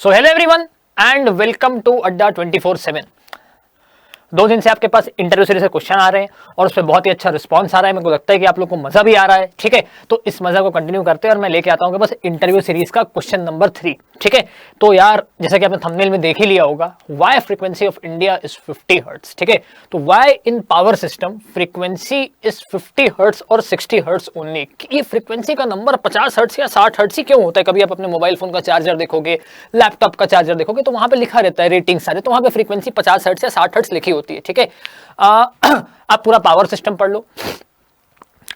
So hello everyone and welcome to Adda 24/7। 2 दिन से आपके पास इंटरव्यू सीरीज से क्वेश्चन आ रहे हैं और उस पर बहुत ही अच्छा रिस्पांस आ रहा है। मेरे को लगता है कि आप लोग को मजा भी आ रहा है। ठीक है, तो इस मजा को कंटिन्यू करते हैं और मैं लेके आता हूँ बस इंटरव्यू सीरीज का क्वेश्चन नंबर 3। ठीक है, तो यार जैसा कि आपने थंबनेल में देख ही लिया होगा, why frequency of India is 50 hertz. ठीक है, तो why in power system frequency is 50 hertz और 60 हर्ट्ज ओनली। ये फ्रीक्वेंसी का नंबर 50 हर्ट्ज या 60 हर्ट्ज ही क्यों होता है? कभी आप अपने मोबाइल फोन का चार्जर देखोगे, लैपटॉप का चार्जर देखोगे तो वहां पे लिखा रहता है रेटिंग सारे, तो वहां पे फ्रीक्वेंसी 50 हर्ट्ज या 60 हर्ट्ज लिखी होती है। ठीक है, आप पूरा पावर सिस्टम पढ़ लो,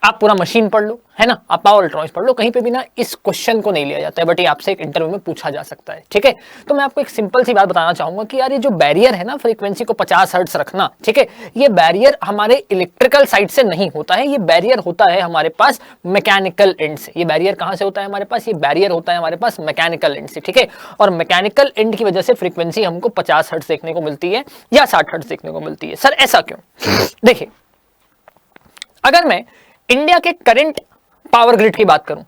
आप पूरा मशीन पढ़ लो, है ना, आप पावर इलेक्ट्रॉनिक्स पढ़ लो, कहीं पे भी ना इस क्वेश्चन को नहीं लिया जाता है, बट ये आपसे एक इंटरव्यू में पूछा जा सकता है। ठीक है, तो मैं आपको एक सिंपल सी बात बताना चाहूंगा कि यार ये जो बैरियर है ना फ्रीक्वेंसी को 50 हर्ट्ज रखना, ठीक है, ये बैरियर हमारे इलेक्ट्रिकल साइड से नहीं होता है, ये बैरियर होता है हमारे पास मैकेनिकल एंड से। ये बैरियर कहां से होता है हमारे पास? ये बैरियर होता है हमारे पास मैकेनिकल एंड से। ठीक है, और मैकेनिकल एंड की वजह से फ्रीक्वेंसी हमको 50 हर्ट्ज देखने को मिलती है या 60 हर्ट्ज देखने को मिलती है। सर ऐसा क्यों? देखिए, अगर मैं इंडिया के करंट पावर ग्रिड की बात करूं,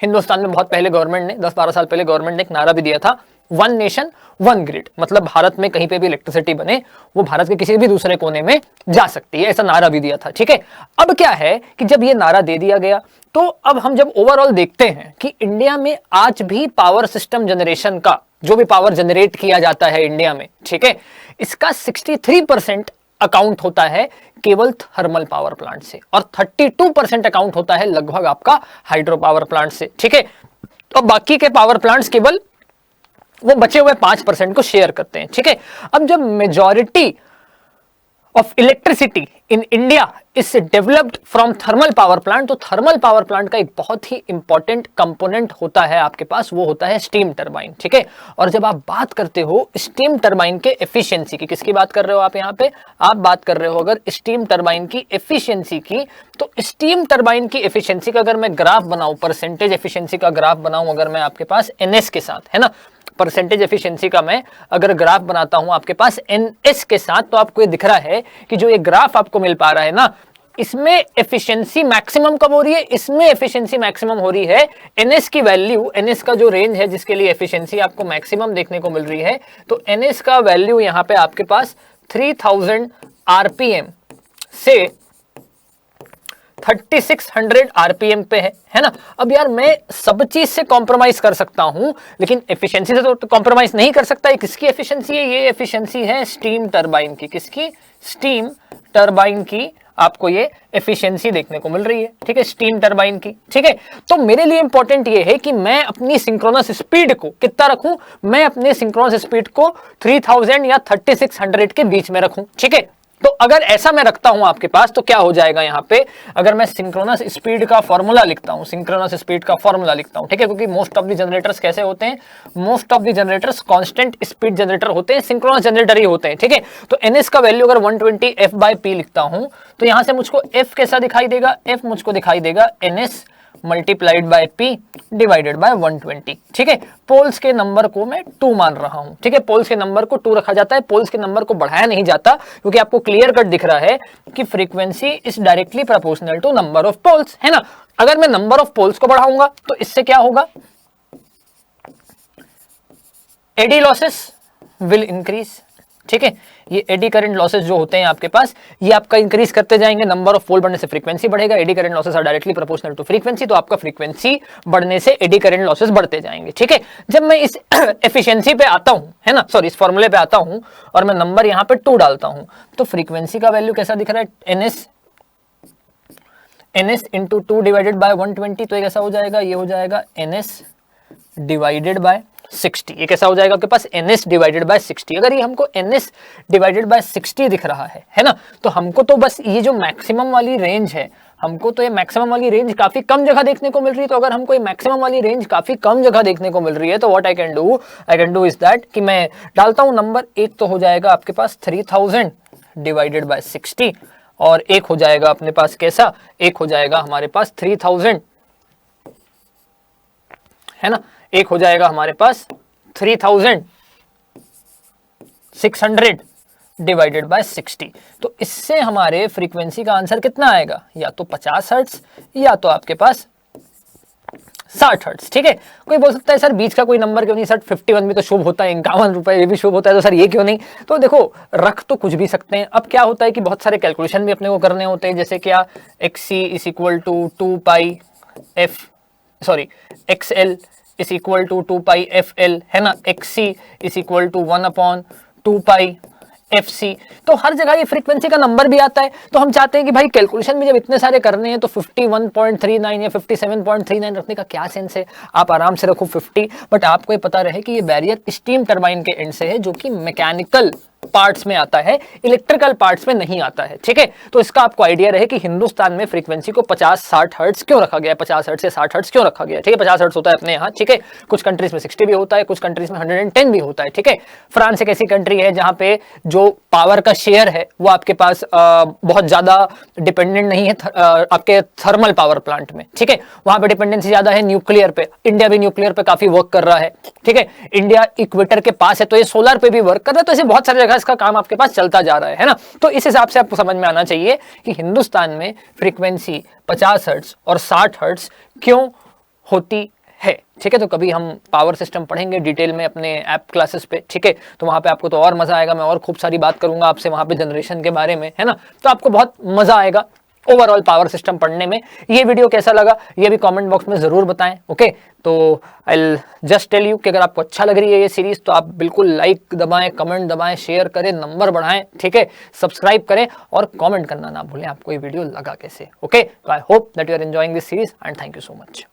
हिंदुस्तान में बहुत पहले गवर्नमेंट ने 10-12 साल पहले गवर्नमेंट ने एक नारा भी दिया था, 1 नेशन 1 ग्रिड, मतलब भारत में कहीं पे भी इलेक्ट्रिसिटी बने वो भारत के किसी भी दूसरे कोने में जा सकती है, ऐसा नारा भी दिया था। ठीक है, अब क्या है कि जब ये नारा दे दिया गया तो अब हम जब ओवरऑल देखते हैं कि इंडिया में आज भी पावर सिस्टम जनरेशन का जो भी पावर जनरेट किया जाता है इंडिया में, ठीक है, इसका 63% अकाउंट होता है केवल थर्मल पावर प्लांट से और 32% अकाउंट होता है लगभग आपका हाइड्रो पावर प्लांट से। ठीक है, तो बाकी के पावर प्लांट्स केवल वो बचे हुए 5% को शेयर करते हैं। ठीक है, अब जब majority of electricity in India is developed from thermal power plant, तो थर्मल पावर प्लांट का एक बहुत ही इंपॉर्टेंट कंपोनेंट होता है आपके पास, वो होता है स्टीम टरबाइन। ठीक है, और जब आप बात करते हो स्टीम टरबाइन के एफिशिएंसी की, किसकी बात कर रहे हो आप यहाँ पे? आप बात कर रहे हो अगर स्टीम टरबाइन की एफिशिएंसी की, तो स्टीम टरबाइन की एफिशिएंसी का अगर मैं ग्राफ बनाऊं, परसेंटेज एफिशिएंसी का ग्राफ बनाऊं अगर मैं आपके पास एनएस के साथ, है ना, परसेंटेज एफिशिएंसी का मैं अगर ग्राफ बनाता हूं आपके पास एनएस के साथ, तो आपको ये दिख रहा है कि जो ये ग्राफ आपको मिल पा रहा है ना, इसमें एफिशिएंसी मैक्सिमम कब हो रही है? इसमें एफिशिएंसी मैक्सिमम हो रही है एनएस की वैल्यू, एनएस का जो रेंज है जिसके लिए एफिशिएंसी आपको मैक्सिमम देखने को मिल रही है, तो एनएस का वैल्यू यहां पे आपके पास 3000 आरपीएम से 3600 आरपीएम पे है ना। अब यार मैं सब चीज से कॉम्प्रोमाइज कर सकता हूं लेकिन एफिशिएंसी से तो कॉम्प्रोमाइज नहीं कर सकता। ये किसकी एफिशिएंसी है? ये एफिशिएंसी है स्टीम टरबाइन की। किसकी? स्टीम टरबाइन की आपको ये एफिशिएंसी देखने को मिल रही है। ठीक है, स्टीम टरबाइन की। ठीक है, तो मेरे लिए इंपॉर्टेंट ये है कि मैं अपनी सिंक्रोनस स्पीड को कितना रखूं? मैं अपने सिंक्रोनस स्पीड को 3000 या 3600 के बीच में रखूं। ठीक है, तो अगर ऐसा मैं रखता हूं आपके पास तो क्या हो जाएगा यहां पे? अगर मैं सिंक्रोनस स्पीड का फॉर्मूला लिखता हूं, सिंक्रोनस स्पीड का फॉर्मूला लिखता हूं, ठीक है, क्योंकि मोस्ट ऑफ द जनरेटर्स कैसे होते हैं? Most of the generators constant speed generator होते हैं, सिंक्रोनस जनरेटर ही होते हैं। ठीक है, तो एनएस का वैल्यू अगर 120 एफ बाय पी लिखता हूं तो यहां से मुझको एफ कैसा दिखाई देगा? एफ मुझको दिखाई देगा NS multiplied by P divided by 120। ठीक है, पोल्स के नंबर को मैं 2 मान रहा हूं। ठीक है, पोल्स के नंबर को 2 रखा जाता है, पोल्स के नंबर को बढ़ाया नहीं जाता क्योंकि आपको क्लियर कट दिख रहा है कि frequency is directly proportional to number of poles, है ना। अगर मैं नंबर ऑफ पोल्स को बढ़ाऊंगा तो इससे क्या होगा? Eddy losses will increase. ठीक है, ये एडी करंट लॉसेस जो होते हैं आपके पास, ये आपका इंक्रीज करते जाएंगे, नंबर ऑफ पोल बढ़ने से फ्रीक्वेंसी बढ़ेगा। Eddy current losses are directly proportional to frequency, तो आपका फ्रीक्वेंसी बढ़ने से एडी करंट लॉसेस बढ़ते जाएंगे। ठीक है, जब मैं इस एफिशिएंसी पे आता हूं, है ना, सॉरी इस फॉर्मूले पे आता हूं और मैं नंबर यहां पे 2 डालता हूं तो फ्रीक्वेंसी का वैल्यू कैसा दिख रहा है? एनएस इंटू 2 डिवाइडेड बाय 120, तो ये कैसा हो जाएगा? ये हो जाएगा एनएस डिवाइडेड बाय 60। ये कैसा हो जाएगा आपके पास? NS divided by 60। अगर ये हमको NS डिवाइडेड बाय 60 दिख रहा है ना, तो हमको तो बस ये जो मैक्सिमम वाली रेंज है, हमको तो ये मैक्सिमम वाली रेंज काफी कम जगह देखने को मिल रही है। तो अगर हमको ये मैक्सिमम वाली रेंज काफी कम जगह देखने को मिल रही है तो what I can do is that कि मैं डालता हूं नंबर, एक तो हो जाएगा आपके पास 3000 डिवाइडेड बाय 60 और एक हो जाएगा अपने पास कैसा? एक हो जाएगा हमारे पास 3000, है ना, एक हो जाएगा हमारे पास 3600 डिवाइडेड बाय 60। तो इससे हमारे फ्रीक्वेंसी का आंसर कितना आएगा? या तो 50 हर्ट्ज या तो आपके पास 60 हर्ट्ज, ठीक है। कोई बोल सकता है सर बीच का कोई नंबर क्यों नहीं सर, 51 भी तो शुभ होता है, 51 रुपए ये भी शुभ होता है, तो सर ये क्यों नहीं। तो देखो रख तो कुछ भी सकते हैं। अब क्या होता है कि बहुत सारे कैलकुलेशन भी अपने को करने होते हैं, जैसे क्या XC is equal to 2 pi XL is equal to 2 pi FL, है ना। XC is equal to 1/2 pi FC। तो हर जगह ये फ्रीक्वेंसी का नंबर भी आता है। तो हम चाहते हैं कि भाई कैलकुलेशन में जब इतने सारे करने हैं तो 51.39 या 57.39 रखने का क्या सेंस है। आप आराम से रखो 50, बट आपको ये पता रहे कि ये बैरियर स्टीम टरबाइन के एंड से है, जो कि मैकेनिकल पार्ट्स में आता है, इलेक्ट्रिकल पार्ट्स में नहीं आता है, ठीक है। तो इसका आपको आइडिया रहे कि हिंदुस्तान में फ्रीक्वेंसी को 50-60 हर्ट्ज क्यों रखा गया है, 50 हर्ट्ज से 60 हर्ट्ज क्यों रखा गया है, ठीक है। 50 हर्ट्ज होता है अपने यहाँ, ठीक है। कुछ कंट्रीज में 60 भी होता है, कुछ कंट्रीज में 110 भी होता है, ठीक है। फ्रांस एक ऐसी कंट्री है जहां पे जो पावर का शेयर है वो आपके पास बहुत ज्यादा डिपेंडेंट नहीं है आपके थर्मल पावर प्लांट में, ठीक है। वहां पे डिपेंडेंसी ज्यादा है न्यूक्लियर पे। इंडिया भी न्यूक्लियर पे काफी वर्क कर रहा है, ठीक है। इंडिया इक्वेटर के पास है तो ये सोलर पे भी वर्क कर रहा है। तो ऐसे बहुत सारी जगह इसका काम आपके पास चलता जा रहा है ना। तो इस हिसाब से आपको समझ में आना चाहिए कि हिंदुस्तान में फ्रीक्वेंसी 50 हर्ट्ज और 60 हर्ट्ज क्यों होती है, ठीक है। तो कभी हम पावर सिस्टम पढ़ेंगे डिटेल में अपने ऐप क्लासेस पे, ठीक है। तो वहां पे आपको तो और मजा आएगा, मैं और खूब सारी बात करूंगा आपसे वहां पे जनरेशन के बारे में, है ना। तो आपको बहुत मजा आएगा ओवरऑल पावर सिस्टम पढ़ने में। ये वीडियो कैसा लगा ये भी कमेंट बॉक्स में जरूर बताएं, ओके। तो I will just tell you कि अगर आपको अच्छा लग रही है ये सीरीज तो आप बिल्कुल लाइक दबाएं, कमेंट दबाएं, शेयर करें, नंबर बढ़ाएं, ठीक है। सब्सक्राइब करें और कमेंट करना ना भूलें आपको ये वीडियो लगा कैसे, ओके। तो I hope that you are enjoying this series and thank you so much.